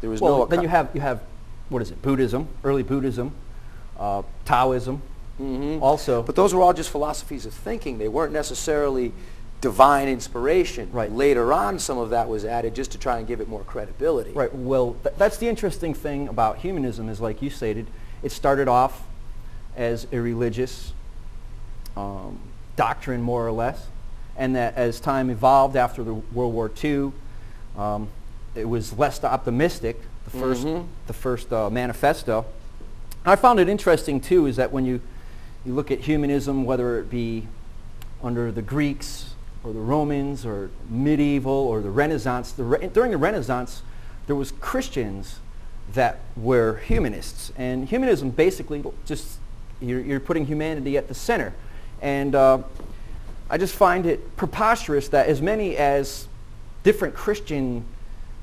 There was well, then you have, what is it, Buddhism, early Buddhism, Taoism, also. But those were all just philosophies of thinking. They weren't necessarily divine inspiration. Right. Later on, some of that was added just to try and give it more credibility. Right. Well, that's the interesting thing about humanism is, like you stated, it started off as a religious doctrine, more or less, and that as time evolved after the World War II, it was less optimistic. The first manifesto. I found it interesting too is that when you look at humanism, whether it be under the Greeks or the Romans or medieval or the Renaissance, during the Renaissance there was Christians that were humanists, and humanism basically just you're putting humanity at the center. And I just find it preposterous that as many as different Christian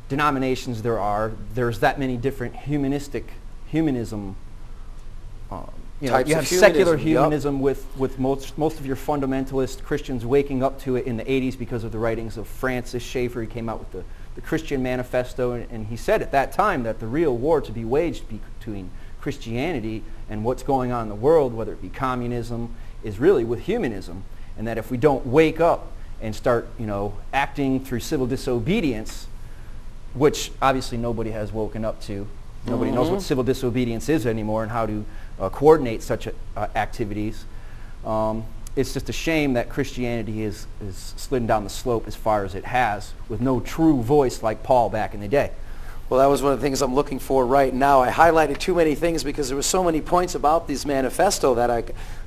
denominations there's that many different humanism. You have secular humanism with most of your fundamentalist Christians waking up to it in the 80s because of the writings of Francis Schaeffer. He came out with the Christian Manifesto, and he said at that time that the real war to be waged between Christianity and what's going on in the world, whether it be communism, is really with humanism, and that if we don't wake up and start, acting through civil disobedience, which obviously nobody has woken up to. Nobody knows what civil disobedience is anymore and how to coordinate such activities. It's just a shame that Christianity is slidden down the slope as far as it has, with no true voice like Paul back in the day. Well, that was one of the things I'm looking for right now. I highlighted too many things because there were so many points about this manifesto that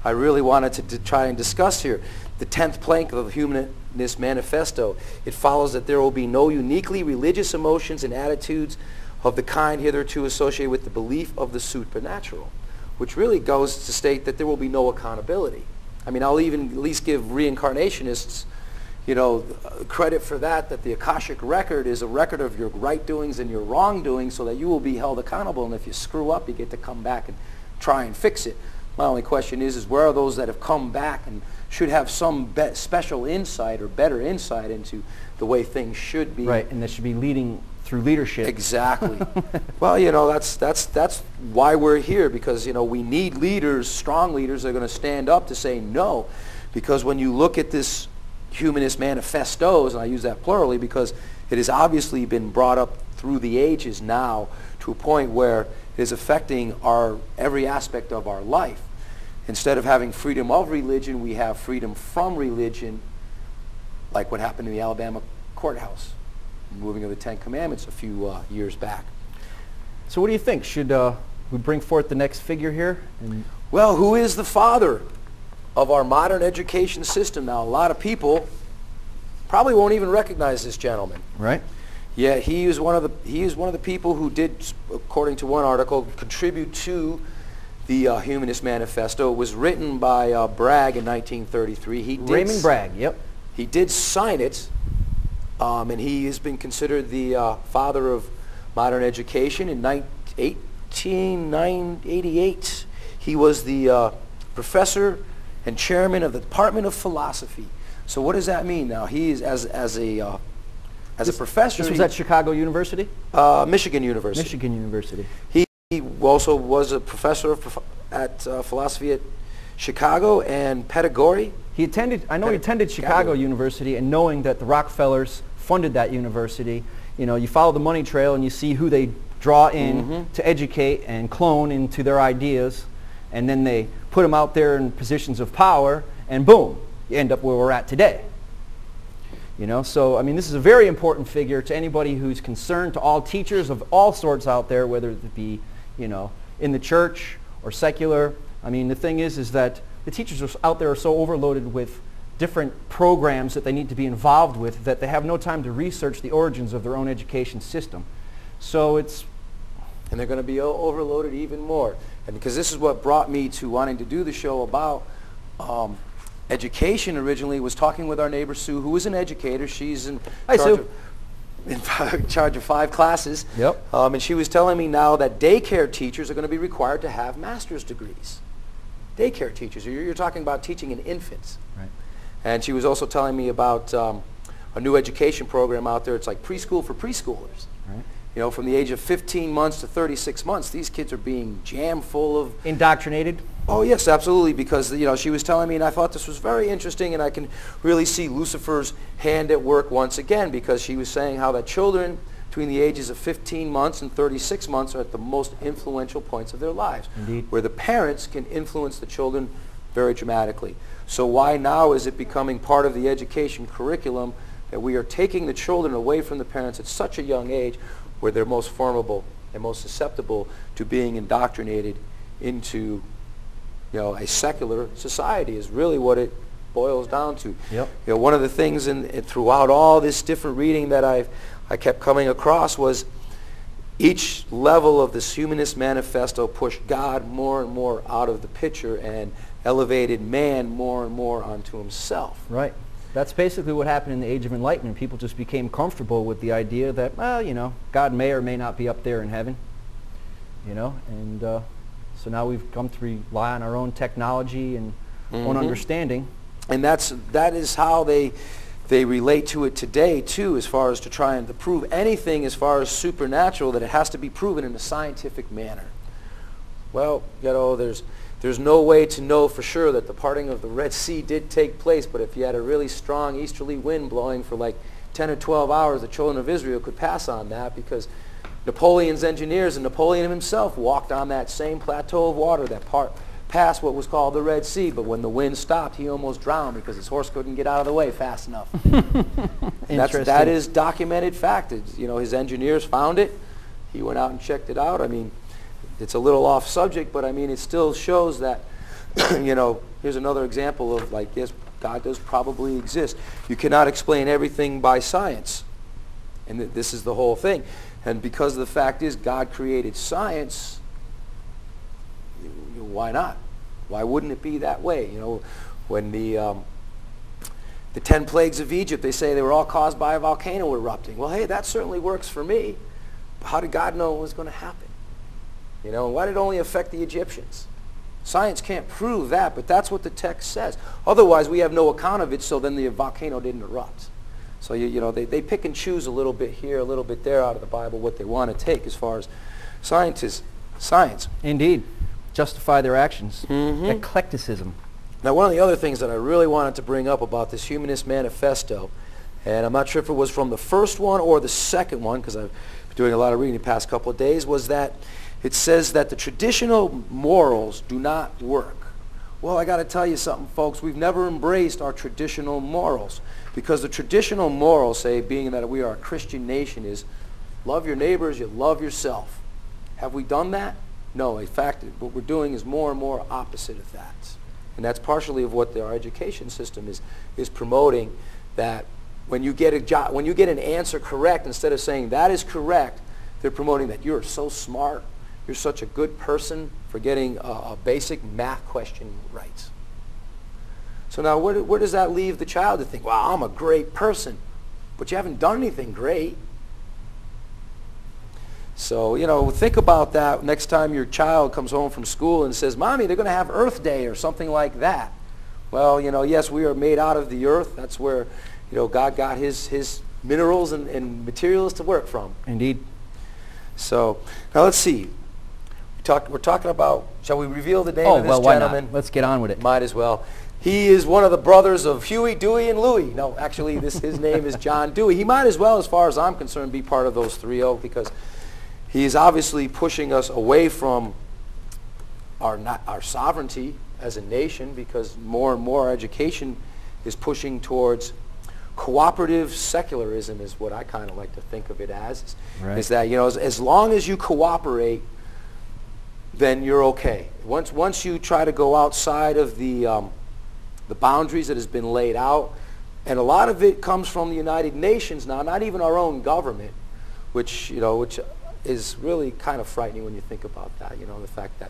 I really wanted to try and discuss here. The 10th plank of the Humanist Manifesto, it follows that there will be no uniquely religious emotions and attitudes of the kind hitherto associated with the belief of the supernatural, which really goes to state that there will be no accountability. I mean, I'll even at least give reincarnationists, credit for that the Akashic record is a record of your right doings and your wrongdoings so that you will be held accountable, and if you screw up, you get to come back and try and fix it. My only question is where are those that have come back and should have some special insight or better insight into the way things should be? Right, and that should be leading through leadership. Exactly. Well, that's why we're here, because we need leaders, strong leaders that are going to stand up to say no, because when you look at this Humanist Manifestos, and I use that plurally because it has obviously been brought up through the ages now to a point where it is affecting every aspect of our life. Instead of having freedom of religion, we have freedom from religion, like what happened in the Alabama courthouse, moving of the Ten Commandments a few years back. So what do you think? Should we bring forth the next figure here? Well, who is the father of our modern education system? Now, a lot of people probably won't even recognize this gentleman. Right. Yeah, he is one of the people who did, according to one article, contribute to the Humanist Manifesto. It was written by Bragg in 1933. Raymond Bragg, yep. He did sign it, and he has been considered the father of modern education. In 1888, he was the professor and chairman of the Department of Philosophy. So what does that mean now? He is as a professor. This was at Chicago University? Michigan University. Michigan University. He also was a professor at philosophy at Chicago and pedagogy. He attended Chicago University, and knowing that the Rockefellers funded that university, you follow the money trail and you see who they draw in to educate and clone into their ideas, and then they put them out there in positions of power, and boom, you end up where we're at today. So I mean, this is a very important figure to anybody who's concerned, to all teachers of all sorts out there, whether it be in the church or secular. I mean, the thing is that the teachers out there are so overloaded with different programs that they need to be involved with that they have no time to research the origins of their own education system. So and they're going to be overloaded even more. And because this is what brought me to wanting to do the show about education originally, was talking with our neighbor Sue, who is an educator. She's in charge of 5 classes. Yep. And she was telling me now that daycare teachers are going to be required to have master's degrees. Daycare teachers. You're talking about teaching in infants. Right. And she was also telling me about a new education program out there. It's like preschool for preschoolers. Right. You know, from the age of 15 months to 36 months, these kids are being jammed full of... Indoctrinated? Oh, yes, absolutely, because, you know, she was telling me, and I thought this was very interesting, and I can really see Lucifer's hand at work once again, because she was saying how that children between the ages of 15 months and 36 months are at the most influential points of their lives. Indeed. Where the parents can influence the children very dramatically. So why now is it becoming part of the education curriculum that we are taking the children away from the parents at such a young age, where they're most formable and most susceptible to being indoctrinated into, you know, a secular society is really what it boils down to. Yep. You know, one of the things throughout all this different reading that I kept coming across was each level of this Humanist Manifesto pushed God more and more out of the picture and elevated man more and more onto himself. Right. That's basically what happened in the Age of Enlightenment. People just became comfortable with the idea that, well, you know, God may or may not be up there in heaven, you know, and so now we've come to rely on our own technology and own understanding. And that is how they relate to it today, too, as far as to try and to prove anything as far as supernatural, that it has to be proven in a scientific manner. Well, you know, there's no way to know for sure that the parting of the Red Sea did take place, but if you had a really strong easterly wind blowing for like 10 or 12 hours, the children of Israel could pass on that, because Napoleon's engineers and Napoleon himself walked on that same plateau of water that past what was called the Red Sea, but when the wind stopped, he almost drowned because his horse couldn't get out of the way fast enough. That is documented fact. You know, his engineers found it. He went out and checked it out. I mean, it's a little off subject, but I mean, it still shows that, you know, here's another example of, like, yes, God does probably exist. You cannot explain everything by science. And this is the whole thing. And because the fact is God created science, why not? Why wouldn't it be that way? You know, when the 10 plagues of Egypt, they say they were all caused by a volcano erupting. Well, hey, that certainly works for me. But how did God know it was going to happen? You know, why did it only affect the Egyptians? Science can't prove that, but that's what the text says. Otherwise, we have no account of it, so then the volcano didn't erupt. So, you know, they pick and choose a little bit here, a little bit there out of the Bible, what they want to take as far as science. Indeed. Justify their actions. Eclecticism. Now, one of the other things that I really wanted to bring up about this Humanist Manifesto, and I'm not sure if it was from the first one or the second one, because I've been doing a lot of reading the past couple of days, was that it says that the traditional morals do not work. Well, I got to tell you something, folks. We've never embraced our traditional morals, because the traditional morals, say, being that we are a Christian nation, is love your neighbors, you love yourself. Have we done that? No. In fact, what we're doing is more and more opposite of that. And that's partially of what our education system is promoting, that when you get an answer correct, instead of saying that is correct, they're promoting that you're so smart, you're such a good person for getting a basic math question right. So now where does that leave the child to think, wow, I'm a great person, but you haven't done anything great? So, you know, think about that next time your child comes home from school and says, Mommy, they're going to have Earth Day or something like that. Well, you know, yes, we are made out of the earth. That's where, you know, God got his minerals and materials to work from. Indeed. So, now let's see. We're talking about, shall we reveal the name of this why gentleman? not? Let's get on with it. Might as well. He is one of the brothers of Huey, Dewey, and Louie. No, actually, his name is John Dewey. He might as well, as far as I'm concerned, be part of those 3-0, because he is obviously pushing us away from our sovereignty as a nation, because more and more our education is pushing towards cooperative secularism, is what I kind of like to think of it as. Right. Is that, you know, as long as you cooperate, then you're okay. Once you try to go outside of the boundaries that has been laid out, and a lot of it comes from the United Nations now, not even our own government, which is really kind of frightening when you think about that. You know, the fact that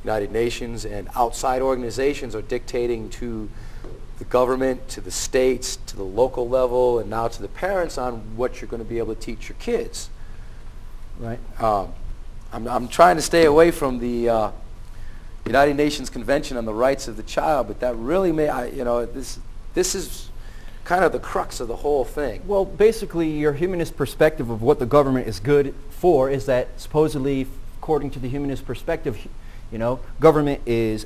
United Nations and outside organizations are dictating to the government, to the states, to the local level, and now to the parents on what you're going to be able to teach your kids. Right. I'm trying to stay away from the United Nations Convention on the Rights of the Child, but that really this is kind of the crux of the whole thing. Well, basically, your humanist perspective of what the government is good for is that supposedly, according to the humanist perspective, you know, government is